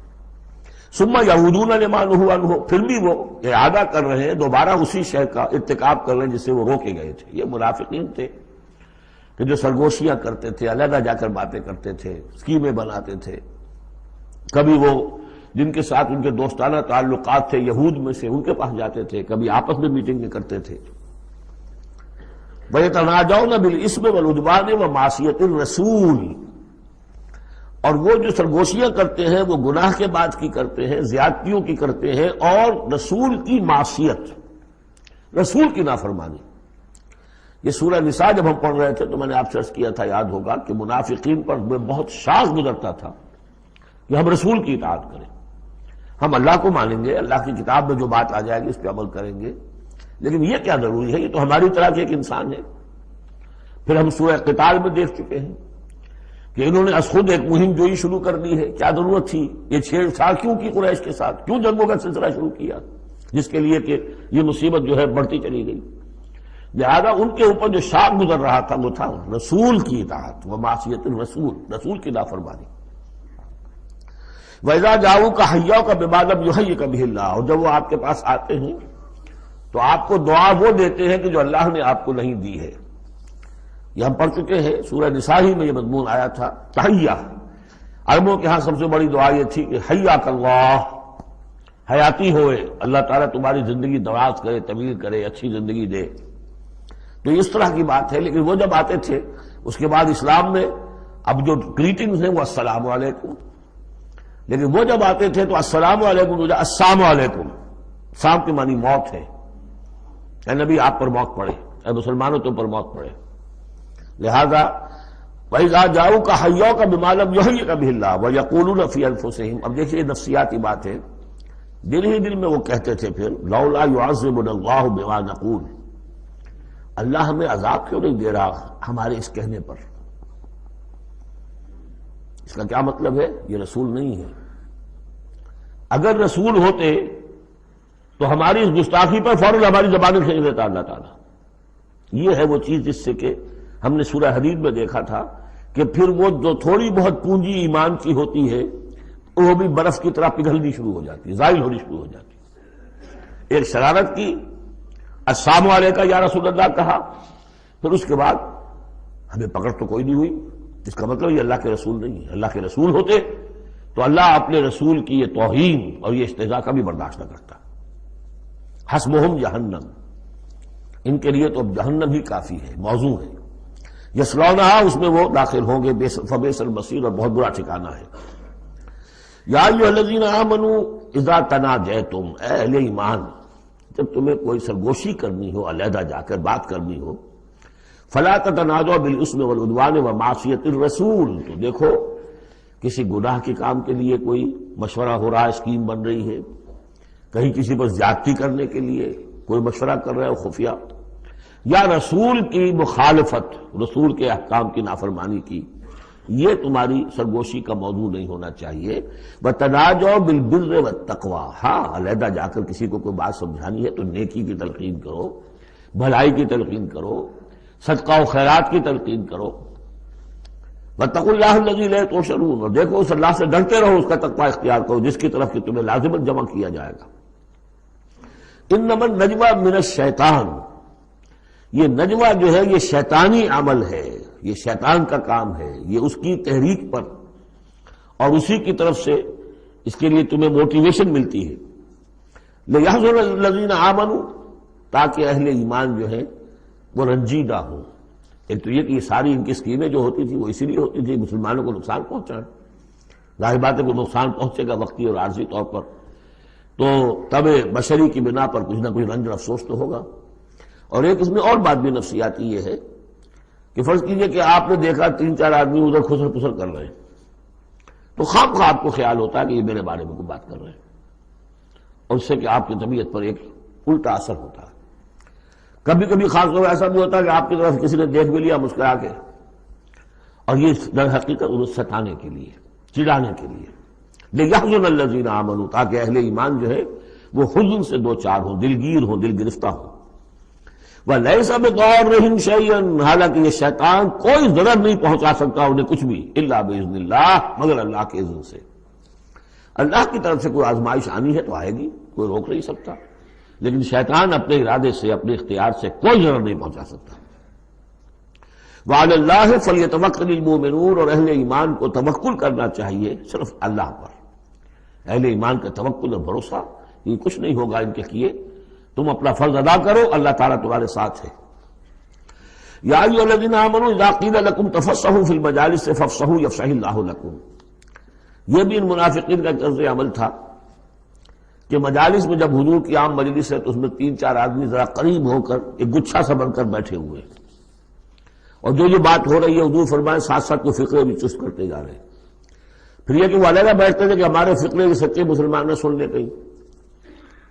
ثم یعودون لما نہوا عنہ، پھر بھی وہ اعادہ کر رہے ہیں، دوبارہ اسی شے کا ارتکاب کر رہے ہیں جس سے وہ روکے گئے تھے. یہ منافقین تھے کہ جو سرگوشیاں کرتے تھے، علیحدہ جا کر باتیں کرتے تھے، اسکیمیں بناتے تھے. کبھی وہ جن کے ساتھ ان کے دوستانہ تعلقات تھے یہود میں سے ان کے پاس جاتے تھے، کبھی آپس میں میٹنگیں کرتے تھے. وَيَتَنَاجَوْنَ بِالْإِثْمِ وَالْعُدْوَانِ وَمَعْصِيَتِ الرَّسُولِ، اور وہ جو سرگوشیاں کرتے ہیں وہ گناہ کے بعد کی کرتے ہیں، زیادتیوں کی کرتے ہیں، اور رسول کی معصیت، رسول کی نافرمانی. یہ سورہ نساء جب ہم پڑھ رہے تھے تو میں نے آپ سے عرض کیا تھا، یاد ہوگا کہ منافقین پر بہت شاخ گزرتا تھا کہ ہم رسول کی اطاعت کریں، ہم اللہ کو مانیں گے، اللہ کی کتاب میں جو بات آ جائے گی اس پہ عمل کریں گے، لیکن یہ کیا ضروری ہے، یہ تو ہماری طرح کے ایک انسان ہے. پھر ہم سورہ قتال میں دیکھ چکے ہیں کہ انہوں نے از خود ایک مہم جوئی شروع کر دی ہے. کیا ضرورت تھی یہ چھیڑ چھاڑ کیوں کی قریش کے ساتھ، کیوں جنگوں کا سلسلہ شروع کیا، جس کے لیے کہ یہ مصیبت جو ہے بڑھتی چلی گئی. لہذا ان کے اوپر جو شاخ گزر رہا تھا وہ تھا رسول کی اطاعت و معصیت الرسول، رسول کی نافرمانی۔ وَإِذَا جَاءُوكَ حَيَّوْكَ بِمَا لَمْ يُحَيِّكَ بِهِ اللَّهُ، اور جب وہ آپ کے پاس آتے ہیں تو آپ کو دعا وہ دیتے ہیں کہ جو اللہ نے آپ کو نہیں دی ہے۔ یہ ہم پڑھ چکے ہیں، سورہ نساء ہی میں یہ مضمون آیا تھا۔ تحیہ، عربوں کے ہاں سب سے بڑی دعا یہ تھی کہ حیاک اللہ، حیاتی ہوئے، اللہ تعالیٰ تمہاری زندگی دراز کرے، طویل کرے، اچھی زندگی دے۔ تو اس طرح کی بات ہے، لیکن وہ جب آتے تھے اس کے بعد اسلام میں اب جو گریٹنگز ہیں وہ السلام علیکم، لیکن وہ جب آتے تھے تو السلام علیکم السلام علیکم، سام کی معنی موت ہے، اے نبی آپ پر موت پڑے، اے مسلمانوں تم پر موت پڑے۔ لہذا وَإِذَا جَاءُوكَ حَيَّوْكَ بِمَا لَمْ يُحَيِّكَ بِهِ اللَّهُ وَيَقُولُونَ فِي أَنفُسِهِمْ، اب دیکھیے یہ نفسیاتی بات ہے، دل ہی دل میں وہ کہتے تھے پھر لولا يعذبنا الله بما نقول، اللہ ہمیں عذاب کیوں نہیں دے رہا ہمارے اس کہنے پر۔ اس کا کیا مطلب ہے؟ یہ رسول نہیں ہے۔ اگر رسول ہوتے تو ہماری اس گستاخی پر فوراً ہماری زبانیں کھینچ دیتا اللہ تعالیٰ۔ یہ ہے وہ چیز جس سے کہ ہم نے سورہ حدید میں دیکھا تھا کہ پھر وہ جو تھوڑی بہت پونجی ایمان کی ہوتی ہے وہ بھی برف کی طرح پگھلنی شروع ہو جاتی ہے، زائل ہونی شروع ہو جاتی ہے۔ ایک شرارت کی، السلام علیکم یا رسول اللہ کہا، پھر اس کے بعد ہمیں پکڑ تو کوئی نہیں ہوئی، اس کا مطلب یہ اللہ کے رسول نہیں ہے۔ اللہ کے رسول ہوتے تو اللہ اپنے رسول کی یہ توہین اور یہ استہزاء کا بھی برداشت نہ کرتا۔ حسبہم جہنم، ان کے لیے تو اب جہنم ہی کافی ہے، موضوع ہے۔ یصلونہا، اس میں وہ داخل ہوں گے، فبئس المصیر، اور بہت برا ٹھکانہ ہے۔ یا ایھا الذین آمنوا اذا تناجیتم، اے اہل ایمان جب تمہیں کوئی سرگوشی کرنی ہو، علیحدہ جا کر بات کرنی ہو، فلا تتناجوا بالاسم والعدوان ومعصیۃ الرسول، تو دیکھو کسی گناہ کے کام کے لیے کوئی مشورہ ہو رہا ہے، اسکیم بن رہی ہے، کہیں کسی پر زیادتی کرنے کے لیے کوئی مشورہ کر رہا ہے خفیہ، یا رسول کی مخالفت، رسول کے احکام کی نافرمانی کی، یہ تمہاری سرگوشی کا موضوع نہیں ہونا چاہیے۔ وَتَنَاجَوْا بِالْبِرِّ وَالتَّقْوَىٰ، ہاں علیحدہ جا کر کسی کو کوئی بات سمجھانی ہے تو نیکی کی تلقین کرو، بھلائی کی تلقین کرو، صدقہ و خیرات کی تلقین کرو۔ وَاتَّقُوا اللَّهَ الَّذِي إِلَيْهِ تُحْشَرُونَ، اور دیکھو اس اللہ سے ڈرتے رہو، اس کا تقوی اختیار کرو جس کی طرف کہ تمہیں لازماً جمع کیا جائے گا۔ اِنَّمَا النَّجْوَىٰ مِنَ الشَّيْطَانِ، یہ نجوہ جو ہے یہ شیطانی عمل ہے، یہ شیطان کا کام ہے، یہ اس کی تحریک پر اور اسی کی طرف سے اس کے لیے تمہیں موٹیویشن ملتی ہے۔ لِيَحْزُنَ الَّذِينَ آمَنُوا، تاکہ اہل ایمان جو ہے وہ رنجیدہ ہوں۔ ایک تو یہ کہ یہ ساری ان کی اسکیمیں جو ہوتی تھی وہ اسی لیے ہوتی تھی مسلمانوں کو نقصان پہنچانا، ظاہر بات ہے کہ نقصان پہنچے گا وقتی اور عارضی طور پر، تو طبع بشری کی بنا پر کچھ نہ کچھ رنج اور افسوس تو ہوگا۔ اور ایک اس میں اور بات بھی نفسیاتی یہ ہے کہ فرض کیجئے کہ آپ نے دیکھا 3-4 آدمی ادھر خسر پسر کر رہے ہیں، تو خواہ آپ کو خیال ہوتا ہے کہ یہ میرے بارے میں کوئی بات کر رہے ہیں، اور اس سے کہ آپ کی طبیعت پر ایک الٹا اثر ہوتا ہے۔ کبھی کبھی خاص طور ایسا بھی ہوتا ہے کہ آپ کی طرف کسی نے دیکھ بھی لیا مسکرا کے، اور یہ در حقیقت انہیں ستانے کے لیے، چڑھانے کے لیے۔ لِيَحْزُنَ الَّذِينَ آمَنُوا، تاکہ اہل ایمان جو ہے وہ حزن سے دو چار ہوں، دلگیر ہوں، دل گرفتہ ہوں۔ وَلَيْسَ بِضَارِّهِمْ شَيْئًا، حالانکہ یہ شیطان کوئی ضرر نہیں پہنچا سکتا انہیں کچھ بھی، الا بِإِذْنِ اللَّهِ، مگر اللہ کے اذن سے۔ اللہ کی طرف سے کوئی آزمائش آنی ہے تو آئے گی، کوئی روک نہیں سکتا، لیکن شیطان اپنے ارادے سے، اپنے اختیار سے کوئی ضرر نہیں پہنچا سکتا۔ وَعَلَى اللَّهِ فَلْيَتَوَكَّلِ الْمُؤْمِنُونَ، اور اہل ایمان کو توکل کرنا چاہیے صرف اللہ پر۔ اہل ایمان کا توکل اور بھروسہ یہ کچھ نہیں ہوگا ان کے کیے، تم اپنا فرض ادا کرو، اللہ تعالیٰ تمہارے ساتھ ہے۔ یا ایھا الذین آمنوا اذا قیل لکم تفصحوا فی المجالس فافصحوا یفصح اللہ لکم، یہ بھی ان منافقین کا طرز عمل تھا کہ مجالس میں جب حضور کی عام مجلس ہے تو اس میں 3-4 آدمی ذرا قریب ہو کر ایک گچھا سا بن کر بیٹھے ہوئے ہیں، اور جو یہ بات ہو رہی ہے حضور فرمائے ساتھ ساتھ وہ فقرے بھی چست کرتے جا رہے ہیں۔ پھر یہ کہ وہ علیحدہ بیٹھتے تھے کہ ہمارے فقرے کے سچے مسلمان نہ سن لے کہیں،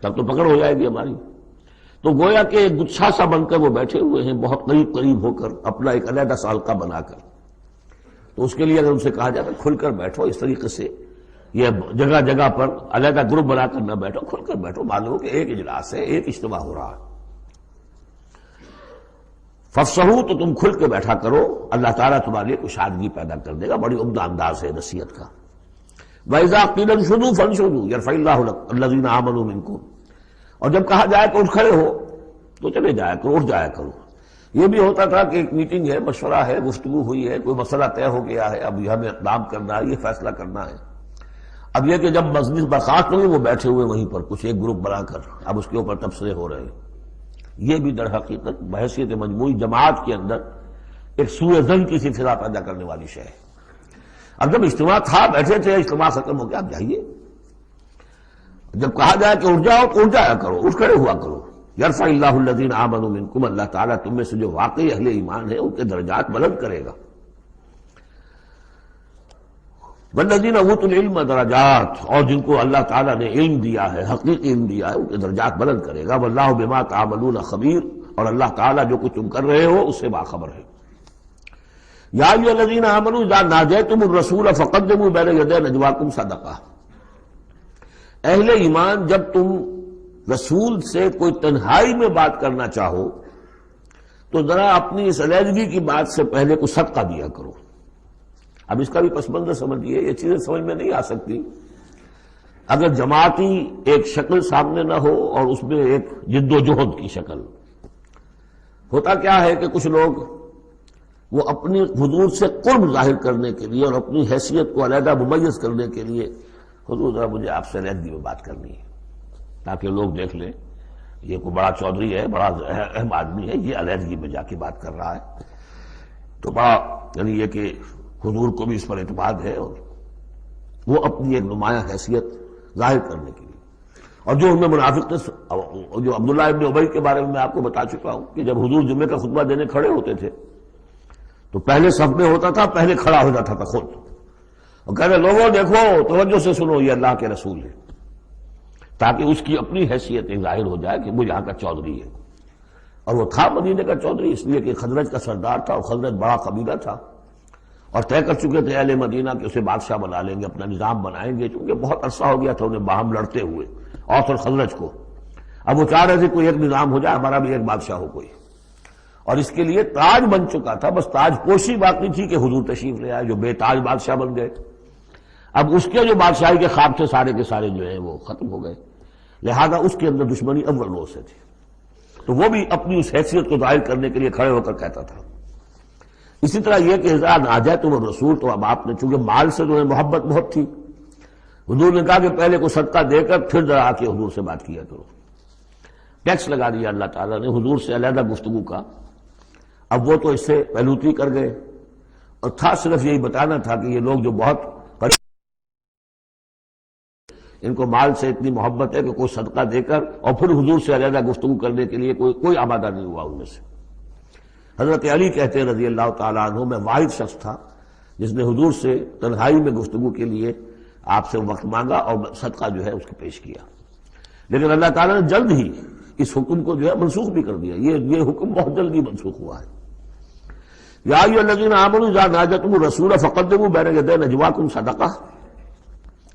تب تو پکڑ ہو جائے گی ہماری۔ تو گویا کہ ایک گچھا سا بن کر وہ بیٹھے ہوئے ہیں، بہت قریب قریب ہو کر، اپنا ایک علیحدہ سالقہ بنا کر۔ تو اس کے لیے اگر ان سے کہا جائے کھل کر بیٹھو، اس طریقے سے یہ جگہ جگہ پر علیحدہ گروپ بنا کر نہ بیٹھو، کھل کر بیٹھو، معلوم کہ ایک اجلاس ہے، ایک اجتماع ہو رہا ہے۔ فافصحوا تو تم کھل کے بیٹھا کرو، اللہ تعالیٰ تمہارے لیے کشادگی پیدا کر دے گا۔ بڑی عمدہ انداز ہے نصیحت کا۔ وَإِذَا قِيلَ انشُزُوا فَانشُزُوا يَرْفَعِ اللَّهُ الَّذِينَ آمَنُوا مِنكُمْ، اور جب کہا جائے کہ اٹھ کھڑے ہو تو چلے جایا کرو، اٹھ جایا کرو۔ یہ بھی ہوتا تھا کہ ایک میٹنگ ہے، مشورہ ہے، گفتگو ہوئی ہے، کوئی مسئلہ طے ہو گیا ہے، اب یہ ہمیں اقدام کرنا ہے، یہ فیصلہ کرنا ہے۔ اب یہ کہ جب مجلس برخاست ہوئی وہ بیٹھے ہوئے وہیں پر کچھ ایک گروپ بنا کر اب اس کے اوپر تبصرے ہو رہے ہیں۔ یہ بھی در حقیقت بحیثیت مجموعی جماعت کے اندر ایک سوء ظن کی سی فضا پیدا کرنے والی شے ہے۔ اب جب اجتماع تھا، بیٹھے تھے، اجتماع ختم ہو گیا، اب جائیے۔ جب کہا جائے کہ اٹھ جاؤ تو اٹھ جایا کرو، اٹھ کھڑے ہوا کرو۔ یرفع اللہ الذین آمنوا منکم، اللہ تعالیٰ تم میں سے جو واقعی اہل ایمان ہے ان کے درجات بلند کرے گا۔ والذین اوتوا العلم درجات، اور جن کو اللہ تعالیٰ نے علم دیا ہے، حقیقی علم دیا ہے، ان کے درجات بلند کرے گا۔ واللہ بما تعملون خبیر، اور اللہ تعالیٰ جو کچھ تم کر رہے ہو اس سے باخبر ہے۔ یا ایھا الذین آمنوا اذا ناجیتم الرسول فقدموا بین یدی نجواکم صدقہ، اہل ایمان جب تم رسول سے کوئی تنہائی میں بات کرنا چاہو تو ذرا اپنی اس علیحدگی کی بات سے پہلے کو صدقہ دیا کرو۔ اب اس کا بھی پس منظر سمجھیے، یہ چیزیں سمجھ میں نہیں آ سکتی اگر جماعتی ایک شکل سامنے نہ ہو اور اس میں ایک جد و جہد کی شکل۔ ہوتا کیا ہے کہ کچھ لوگ وہ اپنی حضور سے قرب ظاہر کرنے کے لیے اور اپنی حیثیت کو علیحدہ ممیز کرنے کے لیے، حضور ذرا مجھے آپ سے علیحدگی میں بات کرنی ہے تاکہ لوگ دیکھ لیں یہ کوئی بڑا چودھری ہے، بڑا اہم آدمی ہے، یہ علیحدگی میں جا کے بات کر رہا ہے، تو بڑا یعنی یہ کہ حضور کو بھی اس پر اعتماد ہے، اور وہ اپنی ایک نمایاں حیثیت ظاہر کرنے کے لیے۔ اور جو ان میں منافق تھے، جو عبداللہ ابن ابی کے بارے میں آپ کو بتا چکا ہوں کہ جب حضور جمعے کا خطبہ دینے کھڑے ہوتے تھے تو پہلے صف میں ہوتا تھا، پہلے کھڑا ہو جاتا تھا خود، اور کہتے لوگوں دیکھو توجہ سے سنو، یہ اللہ کے رسول ہے، تاکہ اس کی اپنی حیثیت ظاہر ہو جائے کہ وہ یہاں کا چودھری ہے۔ اور وہ تھا مدینے کا چودھری، اس لیے کہ خزرج کا سردار تھا، اور خزرج بڑا قبیلہ تھا، اور طے کر چکے تھے اہل مدینہ کہ اسے بادشاہ بنا لیں گے، اپنا نظام بنائیں گے، چونکہ بہت عرصہ ہو گیا تھا انہیں باہم لڑتے ہوئے اوس اور خزرج کو۔ اب وہ چاہ رہے تھے کوئی ایک نظام ہو جائے، ہمارا بھی ایک بادشاہ ہو کوئی، اور اس کے لیے تاج بن چکا تھا، بس تاج پوشی باقی تھی کہ حضور تشریف لے آئے جو بے تاج بادشاہ بن گئے۔ اب اس کے جو بادشاہی کے خواب تھے سارے کے سارے جو ہیں وہ ختم ہو گئے، لہذا اس کے اندر دشمنی اول روز سے تھی، تو وہ بھی اپنی اس حیثیت کو ظاہر کرنے کے لیے کھڑے ہو کر کہتا تھا۔ اسی طرح یہ کہ اذا ناجیتم الرسول، تو اب آپ نے چونکہ مال سے جو ہے محبت بہت تھی، حضور نے کہا کہ پہلے کو صدقہ دے کر پھر ذرا آ کے حضور سے بات کیا کرو۔ ٹیکس لگا دیا اللہ تعالیٰ نے حضور سے علیحدہ گفتگو کا۔ اب وہ تو اس سے پہلوتی کر گئے، اور تھا صرف یہی بتانا تھا کہ یہ لوگ جو بہت ان کو مال سے اتنی محبت ہے کہ کوئی صدقہ دے کر اور پھر حضور سے علیحدہ گفتگو کرنے کے لیے کوئی آمادہ نہیں ہوا ان میں سے۔ حضرت علی کہتے ہیں رضی اللہ تعالیٰ عنہ، میں واحد شخص تھا جس نے حضور سے تنہائی میں گفتگو کے لیے آپ سے وقت مانگا اور صدقہ جو ہے اس کو پیش کیا، لیکن اللہ تعالیٰ نے جلد ہی اس حکم کو جو ہے منسوخ بھی کر دیا۔ یہ حکم بہت جلدی منسوخ ہوا ہے۔ یا ایھا الذین آمنوا اذا ناجیتم الرسول فقدموا بین یدی نجواکم صدقہ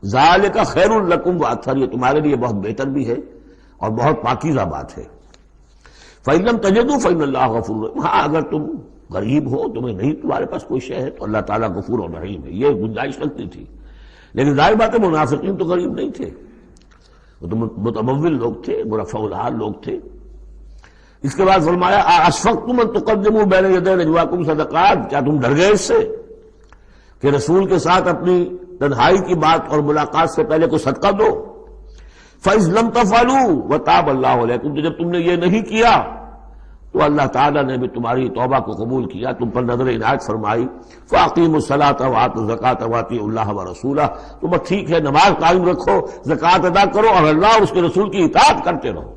ذالک خیر لکم واطہر، یہ تمہارے لیے بہت بہتر بھی ہے اور بہت پاکیزہ بات ہے۔ فإن لم تجدوا فإن اللہ غفور رحیم، ہاں اگر تم غریب ہو، تمہیں نہیں تمہارے پاس کوئی شے ہے تو اللہ تعالیٰ غفور اور رحیم ہے، یہ گنجائش رکھتی تھی۔ لیکن ظاہر بات ہے منافقین تو غریب نہیں تھے، وہ تو متمول لوگ تھے، مرفع الحال لوگ تھے۔ اس کے بعد فرمایا اشفقتم ان تقدموا بین یدی نجواکم صدقات، کیا تم ڈر گئے اس سے کہ رسول کے ساتھ اپنی تنہائی کی بات اور ملاقات سے پہلے کو صدقہ دو؟ فَإِذْ لَمْ تَفْعَلُوا وَتَابَ اللَّهُ عَلَيْكُمْ، جب تم نے یہ نہیں کیا تو اللہ تعالیٰ نے بھی تمہاری توبہ کو قبول کیا، تم پر نظر عنایت فرمائی۔ فَأَقِیمُوا الصَّلَاةَ وَآتُوا الزَّکَاةَ وَأَطِیعُوا اللَّهَ وَرَسُولَهُ، تم ٹھیک ہے نماز قائم رکھو، زکوٰۃ ادا کرو، اور اللہ اور اس کے رسول کی اطاعت کرتے رہو۔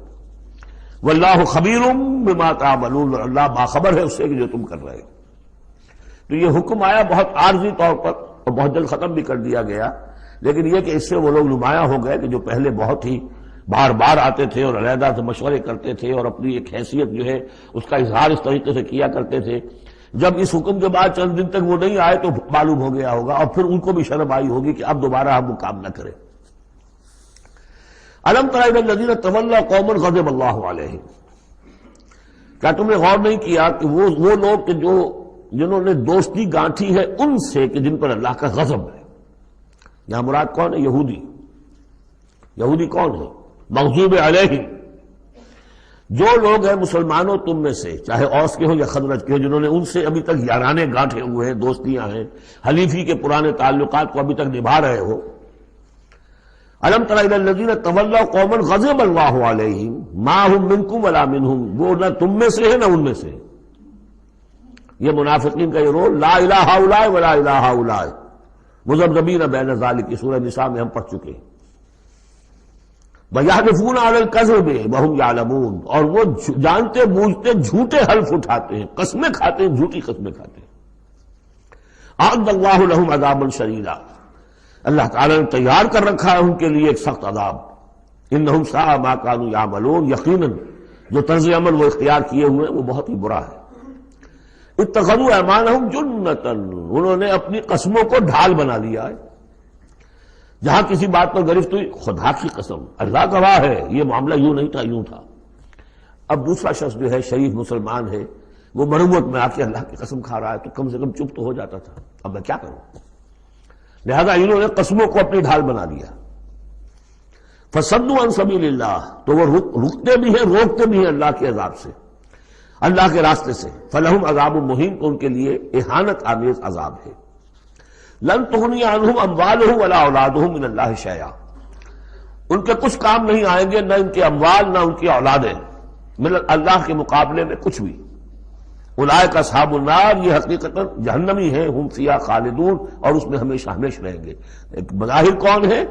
وَاللَّهُ خَبِیرٌ بِمَا تَعْمَلُونَ، اللہ باخبر ہے اس سے کہ جو تم کر رہے ہو۔ تو یہ حکم آیا بہت عارضی طور پر اور بہت جلد ختم بھی کر دیا گیا، لیکن یہ کہ اس سے وہ لوگ نمایاں ہو گئے کہ جو پہلے بہت ہی بار بار آتے تھے اور علیحدہ سے مشورے کرتے تھے اور اپنی ایک حیثیت جو ہے اس کا اظہار اس طریقے سے کیا کرتے تھے، جب اس حکم کے بعد چند دن تک وہ نہیں آئے تو معلوم ہو گیا ہوگا، اور پھر ان کو بھی شرم آئی ہوگی کہ اب دوبارہ ہم وہ کام نہ کریں۔ الم تر الی الذین تولوا قوما غضب اللہ علیہم، کیا تم نے غور نہیں کیا کہ وہ لوگ کہ جنہوں نے دوستی گانٹھی ہے ان سے کہ جن پر اللہ کا غضب ہے. یہاں مراد کون ہے؟ یہودی کون ہے؟ مغضوب علیہم، جو لوگ ہیں مسلمانوں تم میں سے، چاہے اوس کے ہوں یا خزرج کے ہوں، جنہوں نے ان سے ابھی تک یارانے گانٹھے ہوئے ہیں، دوستیاں ہیں، حلیفی کے پرانے تعلقات کو ابھی تک نبھا رہے ہو. الم تر الی الذین تولوا قوما غضب اللہ علیہم ما هم منکم ولا منہم، وہ نہ تم میں سے ہے نہ ان میں سے. یہ منافقین کا یہ رول، لا الہ ہؤلاء ولا الہ ہؤلاء مذبذبین بین ذلک، سورہ نساء میں ہم پڑھ چکے ہیں. وَيَحْلِفُونَ عَلَى الْكَذِبِ وَهُمْ يَعْلَمُونَ، اور وہ جانتے بوجھتے جھوٹے حلف اٹھاتے ہیں، قسمیں کھاتے ہیں، جھوٹی قسمیں کھاتے ہیں. أَعَدَّ اللَّهُ لَهُمْ عَذَابًا شَدِيدًا، اللہ تعالیٰ نے تیار کر رکھا ہے ان کے لیے ایک سخت عذاب. إِنَّهُمْ سَاءَ مَا كَانُوا يَعْمَلُونَ، یقیناً جو طرز عمل وہ اختیار کیے ہوئے وہ بہت ہی برا ہے. اتخذوا أيمانهم جنة، انہوں نے اپنی قسموں کو ڈھال بنا لیا ہے. جہاں کسی بات پر گرفت ہوئی، خدا کی قسم، اللہ گواہ ہے یہ معاملہ یوں نہیں تھا، یوں تھا. اب دوسرا شخص جو ہے شریف مسلمان ہے، وہ مروت میں آ کے اللہ کی قسم کھا رہا ہے تو کم سے کم چپ تو ہو جاتا تھا. اب میں کیا کروں؟ لہذا انہوں نے قسموں کو اپنی ڈھال بنا لیا. فصدوا عن سبیل اللہ، تو وہ رکتے بھی ہیں، روکتے بھی ہیں اللہ کے عذاب سے، اللہ کے راستے سے. فلہم عذاب مہین، تو ان کے لیے اہانت آمیز عذاب ہے. لن تغنی عنہم اموالہم ولا اولادہم من اللہ شیئا، ان کے کچھ کام نہیں آئیں گے، نہ ان کے اموال نہ ان کی اولادیں، من اللہ کے مقابلے میں کچھ بھی. اولئک اصحاب النار، یہ حقیقتاً جہنمی ہیں، ہم فیہا خالدون، اور اس میں ہمیشہ ہمیشہ رہیں گے. بظاہر کون ہے؟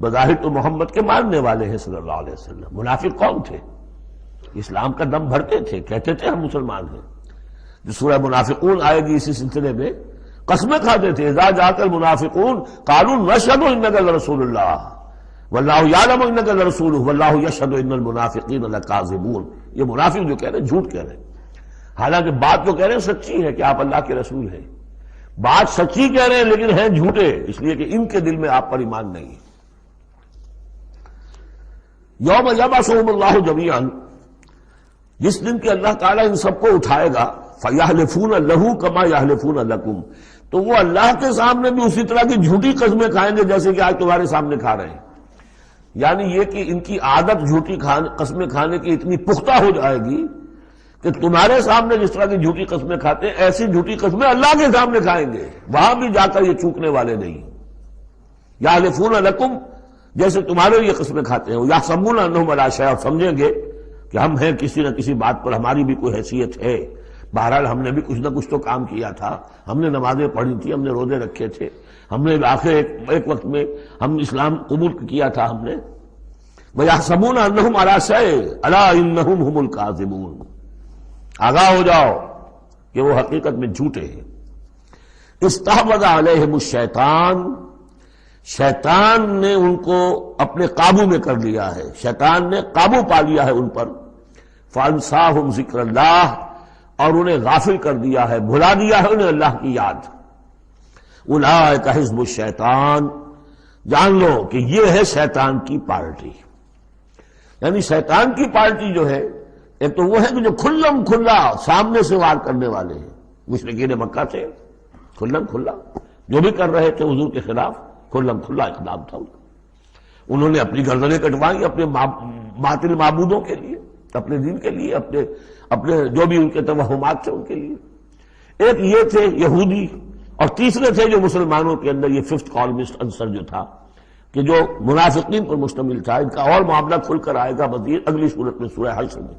بظاہر تو محمد کے ماننے والے ہیں صلی اللہ علیہ وسلم. منافق کون تھے؟ اسلام کا دم بھرتے تھے، کہتے تھے ہم مسلمان ہیں. جو سورہ منافقون آئے گی اسی سلسلے میں، قسمیں کھاتے تھے. اذا جاءک المنافقون قالوا نشهد انک لرسول اللہ واللہ یعلم انک لرسولہ واللہ یشهد ان المنافقین لکاذبون. یہ منافق جو کہہ رہے ہیں جھوٹ کہہ رہے ہیں، حالانکہ بات جو کہہ رہے ہیں سچی ہے کہ آپ اللہ کے رسول ہیں. بات سچی کہہ رہے ہیں لیکن ہیں جھوٹے، اس لیے کہ ان کے دل میں آپ پر ایمان نہیں. یوم یبعثہم اللہ جمیعا، جس دن کہ اللہ تعالیٰ ان سب کو اٹھائے گا. فَيَحْلِفُونَ لَهُ كَمَا يَحْلِفُونَ لَكُمْ، تو وہ اللہ کے سامنے بھی اسی طرح کی جھوٹی قسمیں کھائیں گے جیسے کہ آج تمہارے سامنے کھا رہے ہیں. یعنی یہ کہ ان کی عادت جھوٹی قسمیں کھانے کی اتنی پختہ ہو جائے گی کہ تمہارے سامنے جس طرح کی جھوٹی قسمیں کھاتے ہیں ایسی جھوٹی قسمیں اللہ کے سامنے کھائیں گے، وہاں بھی جا کر یہ چوکنے والے نہیں. یحلفون لکم، جیسے تمہارے یہ قسمیں کھاتے ہیں. یحسبون انہم علی شیء، سمجھیں گے کہ ہم ہیں کسی نہ کسی بات پر، ہماری بھی کوئی حیثیت ہے. بہرحال ہم نے بھی کچھ نہ کچھ تو کام کیا تھا، ہم نے نمازیں پڑھی تھی، ہم نے روزے رکھے تھے، ہم نے آخر ایک وقت میں ہم اسلام قبول کیا تھا ہم نے. وَيَحْسَبُونَ أَنَّهُمْ عَلَىٰ شَيْءٍ أَلَا إِنَّهُمْ هُمُ الْكَاذِبُونَ، آگاہ ہو جاؤ کہ وہ حقیقت میں جھوٹے ہیں. استحوذ علیہم الشیطان، شیطان نے ان کو اپنے قابو میں کر لیا ہے، شیطان نے قابو پا لیا ہے ان پر. فَأَنسَاهُمْ ذِكْرَ اللَّهِ، اور انہیں غافل کر دیا ہے، بھلا دیا ہے انہیں اللہ کی یاد. اولئک حزب الشیطان، جان لو کہ یہ ہے شیطان کی پارٹی. یعنی شیطان کی پارٹی جو ہے، ایک تو وہ ہے کہ جو کھلم کھلا سامنے سے وار کرنے والے ہیں. مشرکین مکہ تھے، کھلم کھلا جو بھی کر رہے تھے حضور کے خلاف، کھلم کھلا اقدام تھا. انہوں نے اپنی گردنیں کٹوائی اپنے باطل معبودوں کے لیے، اپنے دین کے لیے، اپنے جو بھی ان کے توہمات تھے ان کے لیے. ایک یہ تھے یہودی، اور تیسرے تھے جو مسلمانوں کے اندر یہ ففتھ کالمسٹ عنصر جو تھا کہ جو منافقین پر مشتمل تھا. ان کا اور معاملہ کھل کر آئے گا مزید اگلی صورت میں سورہ حشر میں.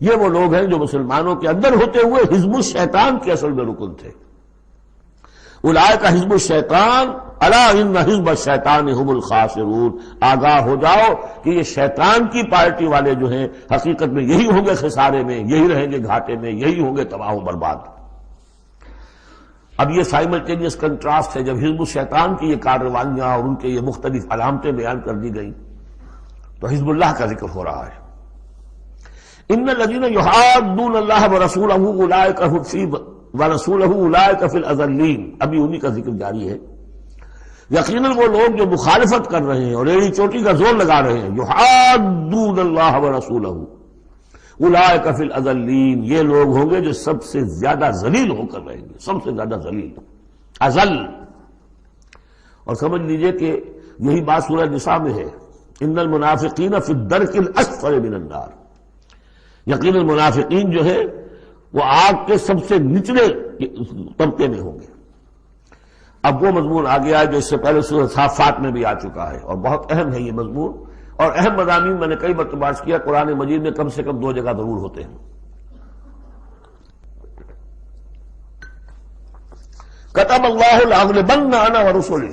یہ وہ لوگ ہیں جو مسلمانوں کے اندر ہوتے ہوئے حزب الشیطان کے اصل میں رکن تھے. اولئک حزب الشیطان الا ان حزب الشیطان هم الخاسرون، آگاہ ہو جاؤ کہ یہ شیطان کی پارٹی والے جو ہیں حقیقت میں یہی ہوں گے خسارے میں، یہی رہیں گے گھاٹے میں، یہی ہوں گے تباہ و برباد. اب یہ سائملٹینیس کنٹراسٹ ہے. جب حزب الشیطان کی یہ کارروائیاں اور ان کے یہ مختلف علامتیں بیان کر دی گئیں تو حزب اللہ کا ذکر ہو رہا ہے. ان الذین یحادون اللہ ورسولہ اولئک هم فی ورسولہ اولئک فی الاذلین، ابھی انہی کا ذکر جاری ہے. یقیناً وہ لوگ جو مخالفت کر رہے ہیں اور ایڑی چوٹی کا زور لگا رہے ہیں، یحادون اللہ ورسولہ، اولئک فی الاذلین، یہ لوگ ہوں گے جو سب سے زیادہ ذلیل ہو کر رہیں گے، سب سے زیادہ ذلیل، اذل۔ اور سمجھ لیجئے کہ یہی بات سورہ نساء میں ہے، ان المنافقین فی الدرک الاسفل من النار، یقیناً منافقین جو ہے وہ آگ کے سب سے نچلے طبقے میں ہوں گے۔ اب وہ مضمون آ گیا ہے جو اس سے پہلے سورہ صافات میں بھی آ چکا ہے، اور بہت اہم ہے یہ مضمون، اور اہم مضامین میں نے کئی مرتبہ عرض کیا قرآن مجید میں کم سے کم 2 جگہ ضرور ہوتے ہیں۔ کتب اللہ لأغلبن انا ورسلی،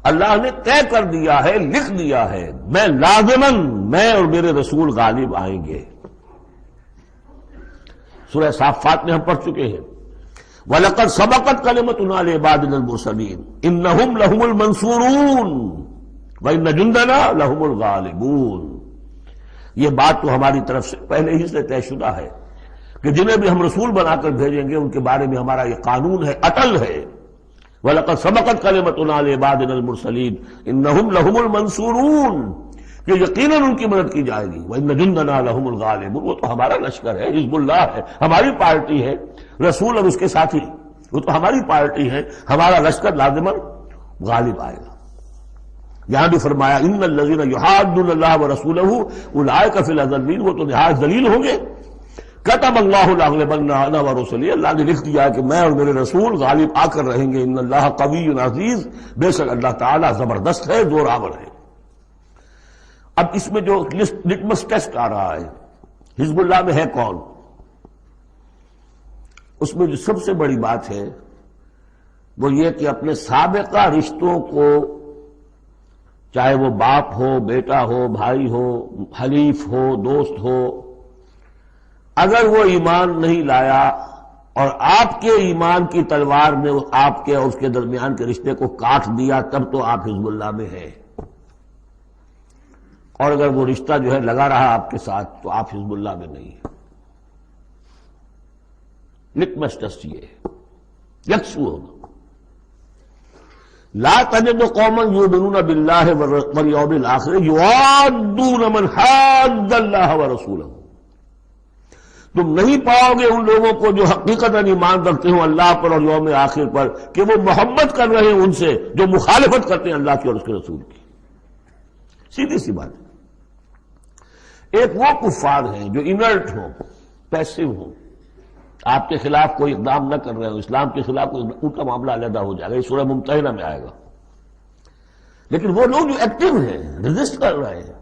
اللہ نے طے کر دیا ہے، لکھ دیا ہے، میں لازماً، میں اور میرے رسول غالب آئیں گے۔ سورہ صافات میں ہم پڑھ چکے ہیں، وَلَقَدْ سَبَقَتْ كَلِمَتُنَا لِعِبَادِنَا الْمُرْسَلِينَ إِنَّهُمْ لَهُمُ الْمَنْصُورُونَ وَإِنَّ جُنْدَنَا لَهُمُ الْغَالِبُونَ۔ یہ بات تو ہماری طرف سے پہلے ہی سے طے شدہ ہے کہ جنہیں بھی ہم رسول بنا کر بھیجیں گے ان کے بارے میں ہمارا یہ قانون ہے، اٹل ہے۔ وَلَقَدْ سَبَقَتْ كَلِمَتُنَا لِعِبَادِنَا الْمُرْسَلِينَ إِنَّهُمْ لَهُمُ الْمَنْصُورُونَ، کہ یقیناً ان کی مدد کی جائے گی۔ وَإِنَّ جُنْدَنَا لَهُمُ الْغَالِبُونَ، وہ تو ہمارا لشکر ہے، حزب اللہ ہے، ہماری پارٹی ہے، رسول اور اس کے ساتھی وہ تو ہماری پارٹی ہے، ہمارا لشکر لازماً غالب آئے گا۔ یہاں بھی فرمایا ان الذین یحادون اللہ ورسولہ اولئک فی الاذلین، وہ تو نہایت ذلیل ہوں گے۔ کتب اللہ لأغلبن انا ورسلی، اللہ نے لکھ دیا کہ میں اور میرے رسول غالب آ کر رہیں گے۔ ان اللہ قوی عزیز، بے شک اللہ تعالیٰ زبردست ہے، زور آور ہے۔ اب اس میں جو لٹمس ٹیسٹ آ رہا ہے حزب اللہ میں ہے کون، اس میں جو سب سے بڑی بات ہے وہ یہ کہ اپنے سابقہ رشتوں کو، چاہے وہ باپ ہو، بیٹا ہو، بھائی ہو، حلیف ہو، دوست ہو، اگر وہ ایمان نہیں لایا اور آپ کے ایمان کی تلوار نے آپ کے اور اس کے درمیان کے رشتے کو کاٹ دیا، تب تو آپ حزب اللہ میں ہیں، اور اگر وہ رشتہ جو ہے لگا رہا آپ کے ساتھ تو آپ حزب اللہ میں نہیں ہیں۔ لٹمس ٹیسٹ یہ یکسو ہونا۔ لا تجد قوما یؤمنون باللہ والیوم الآخر یوادون من حاد اللہ ورسولہ، تم نہیں پاؤ گے ان لوگوں کو جو حقیقتاً ایمان رکھتے ہوں اللہ پر اور یوم آخر پر کہ وہ محبت کر رہے ہیں ان سے جو مخالفت کرتے ہیں اللہ کی اور اس کے رسول کی۔ سیدھی سی بات ہے۔ ایک وہ کفار ہیں جو انرٹ ہوں، پیسو ہوں، آپ کے خلاف کوئی اقدام نہ کر رہے ہوں، اسلام کے خلاف ان کا معاملہ علیحدہ ہو جائے گا، یہ سورہ ممتحنہ میں آئے گا۔ لیکن وہ لوگ جو ایکٹیو ہیں، ریزسٹ کر رہے ہیں،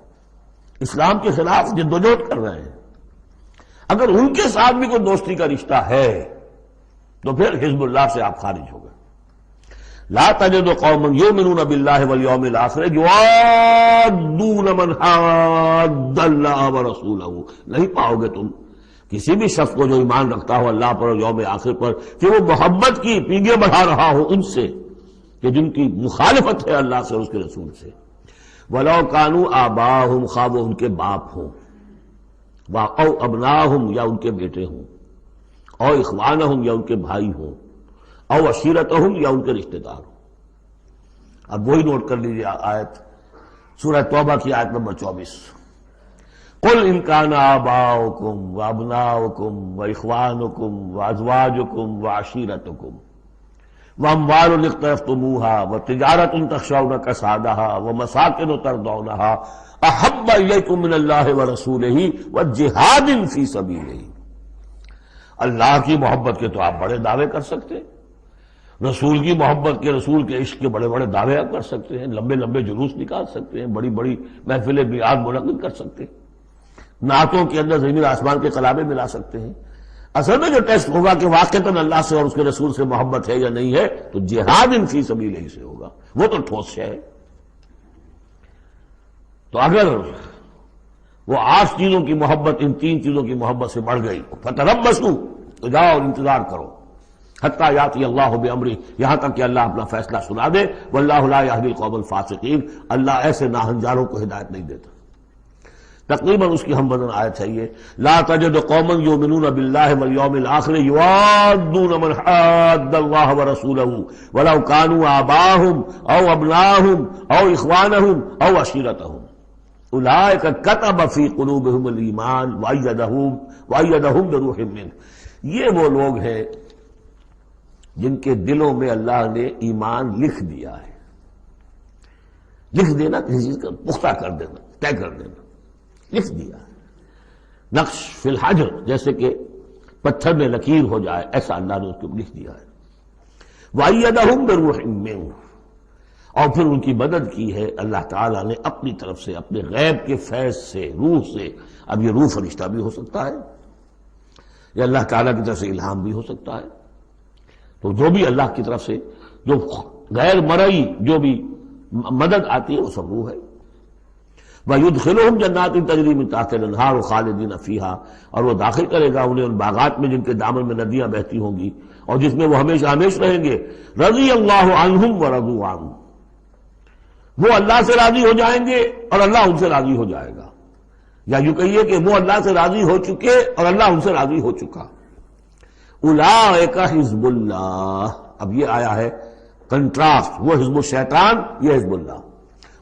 اسلام کے خلاف جدوجہد کر رہے ہیں، اگر ان کے ساتھ بھی کوئی دوستی کا رشتہ ہے تو پھر حزب اللہ سے آپ خارج ہو گئے۔ لا تجد قوما یؤمنون باللہ والیوم الآخر یوادون من حاد اللہ ورسولہ، نہیں پاؤ گے تم کسی بھی شخص کو جو ایمان رکھتا ہو اللہ پر اور یوم آخر پر کہ وہ محبت کی پیگیں بڑھا رہا ہو ان سے کہ جن کی مخالفت ہے اللہ سے اور اس کے رسول سے۔ وَلَوْ كَانُوا آبَاءَهُمْ، خواہ وہ ان کے باپ ہوں، او ابناہم یا ان کے بیٹے ہوں، او اخوانہم یا ان کے بھائی ہوں، او عشیرتہم یا ان کے رشتہ دار ہوں۔ اب وہی نوٹ کر لیجیے آیت سورہ توبہ کی آیت نمبر 24، قل ان کان آباؤکم وابناؤکم واخوانکم وازواجکم وعشیرتکم واموال اقترفتموها وتجارۃ تخشون کسادها ومساکن ترضونها احب الیکم من اللہ ورسولہ وجہاد فی سبیلہ۔ اللہ کی محبت کے تو آپ بڑے دعوے کر سکتے ہیں، رسول کی محبت کے، رسول کے عشق کے بڑے بڑے دعوے آپ کر سکتے ہیں، لمبے لمبے جلوس نکال سکتے ہیں، بڑی بڑی محفلیں میعاد منعقد کر سکتے ہیں، نعتوں کے اندر زمین آسمان کے کلامیں ملا سکتے ہیں۔ اصل میں جو ٹیسٹ ہوگا کہ واقعتاً اللہ سے اور اس کے رسول سے محبت ہے یا نہیں ہے تو جہاد فی سبیلہ سے ہوگا، وہ تو ٹھوس ہے۔ تو اگر وہ 8 چیزوں کی محبت ان 3 چیزوں کی محبت سے بڑھ گئی فتربصوا، تو جاؤ اور انتظار کرو حتی یاتی اللہ بامرہ، یہاں تک کہ اللہ اپنا فیصلہ سنا دے۔ واللہ لا یہدی القوم الفاسقین، اللہ ایسے ناہنجاروں کو ہدایت نہیں دیتا۔ تقریباً اس کی ہم بدن آیت ہے یہ، لا تجد قوما یؤمنون باللہ والیوم الآخر یوادون من حاد اللہ ورسولہ ولو کانوا آباءہم او ابناءہم او اخوانہم او عشیرتہم۔ اولئک کتب فی قلوبہم الایمان وایدہم بروح منہ، یہ وہ لوگ ہیں جن کے دلوں میں اللہ نے ایمان لکھ دیا ہے۔ لکھ دینا کسی چیز کا پختہ کر دینا، طے کر دینا، لکھ دیا ہے۔ نقش فی الحجر، جیسے کہ پتھر میں لکیر ہو جائے، ایسا اللہ نے اس کو لکھ دیا ہے۔ وَأَيَّدَهُمْ بِرُوحٍ مِّنْهُ، اور پھر ان کی مدد کی ہے اللہ تعالیٰ نے اپنی طرف سے، اپنے غیب کے فیض سے، روح سے۔ اب یہ روح فرشتہ بھی ہو سکتا ہے، یا اللہ تعالیٰ کی طرف سے الہام بھی ہو سکتا ہے۔ تو جو بھی اللہ کی طرف سے جو غیر مرئی جو بھی مدد آتی ہے وہ سب روح ہے۔ وَيُدْخِلُهُمْ جَنَّاتٍ تَجْرِي مِن تَحْتِهَا الْأَنْهَارُ خَالِدِينَ فِيهَا، اور وہ داخل کرے گا انہیں ان باغات میں جن کے دامن میں ندیاں بہتی ہوں گی اور جس میں وہ ہمیشہ ہمیشہ رہیں گے۔ رضی اللہ عنہم ورضوا عنہ، وہ اللہ سے راضی ہو جائیں گے اور اللہ ان سے راضی ہو جائے گا، یا یوں کہیے کہ وہ اللہ سے راضی ہو چکے اور اللہ ان سے راضی ہو چکا۔ اولئک حزب اللہ، اب یہ آیا ہے کنٹراسٹ، وہ حزب الشیطان، یہ حزب اللہ۔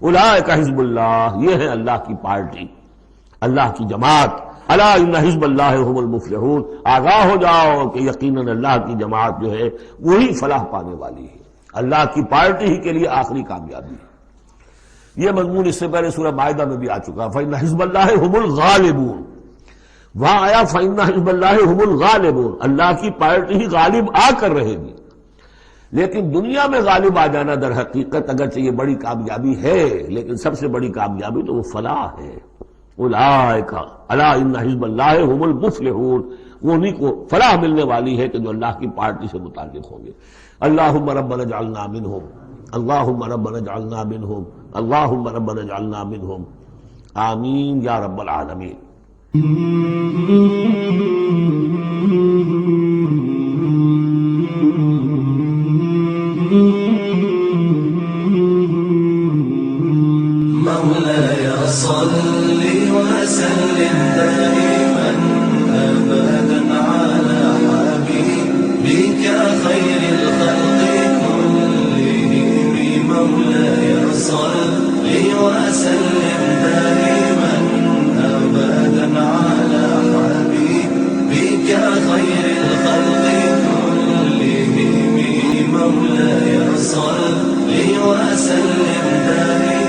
اولئک حزب اللہ، یہ ہے اللہ کی پارٹی، اللہ کی جماعت۔ الا ان حزب اللہ هم المفلحون، آگاہ ہو جاؤ کہ یقیناً اللہ کی جماعت جو ہے وہی فلاح پانے والی ہے، اللہ کی پارٹی ہی کے لیے آخری کامیابی ہے۔ یہ مضمون اس سے پہلے سورہ مائدہ میں بھی آ چکا، فإن حزب اللہ هم الغالبون، وہاں آیا فإن حزب اللہ هم الغالبون، اللہ کی پارٹی ہی غالب آ کر رہے گی۔ لیکن دنیا میں غالب آ جانا در حقیقت اگرچہ یہ بڑی کامیابی ہے، لیکن سب سے بڑی کامیابی تو وہ فلاح ہے۔ اولئک الا ان حزب اللہ هم المفلحون، وہ انہیں کو فلاح ملنے والی ہے کہ جو اللہ کی پارٹی سے متعلق ہوں گے۔ اللہم ربنا اجعلنا منہم، اللہم ربنا اجعلنا منہم، اللہم ربنا اجعلنا منہم، آمین یا رب العالمین۔ مولاي صل وسلم دائما أبدا على حبيبك خير الخلق كلهم، مولاي صل وسلم دائما أبدا على حبيبك خير الخلق كلهم، مولاي صل وسلم دائما